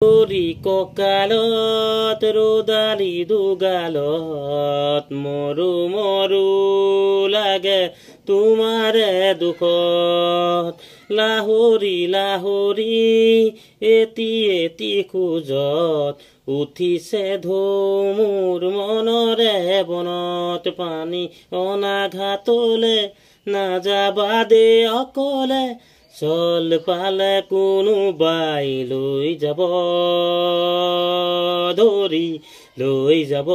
কৰি কঁকালত ৰ'দালি দুগালত মৰো মৰো লাগে তোমাৰে দুখত লাহৰি লাহৰি এটি এটি খোজত উঠিছে ঢৌ মোৰ মনৰে বনত পানী অনাঘাতলে নাযাবা দে অকলে চল পালে কোনোবাই লৈ যাব ধৰি লৈ যাব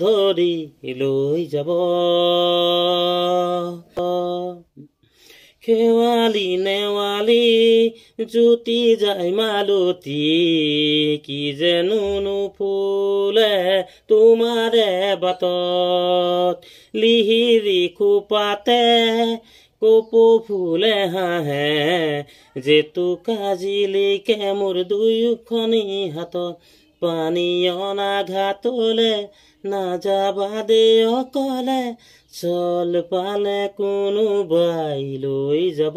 ধৰি লৈ যাব খেৱালি নেৱালি জুতি যায় মালতী কি যেনো নুফুলে তোমাৰে বাটত লিহিৰি খোপাতে কপৌ ফুলে হাঁহে জেতুকা জিলিকে মোৰ দুয়োখনি হাতত পানী অনাঘাতলে নাযাবা দে অকলে চল পালে কোনোবাই লৈ যাব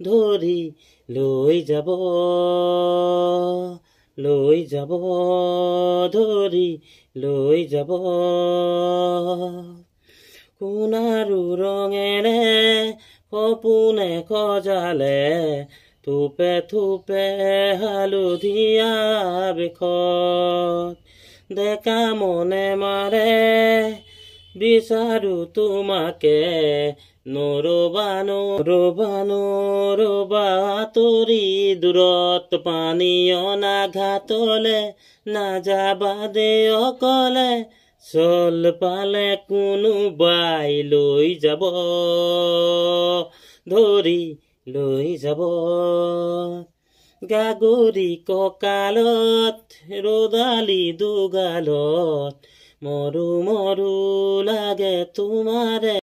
ধৰি লৈ যাব ধৰি লৈ যাব সোণাৰু ৰঙেৰে সপোনে সজালে থোপে থোপে হালধীয়া বেশত ডেকা মনে মাৰে বিচাৰো তোমাকে নৰবা নৰবা নৰবা আঁতৰি দূৰত পানী অনাঘাতলে নাযাবা দে অকলে চল পালে কোনোবাই লৈ যাব ধৰি লৈ যাব গাগৰি কঁকালত ৰ'দালি দুগালত মৰো মৰো লাগে তোমাৰে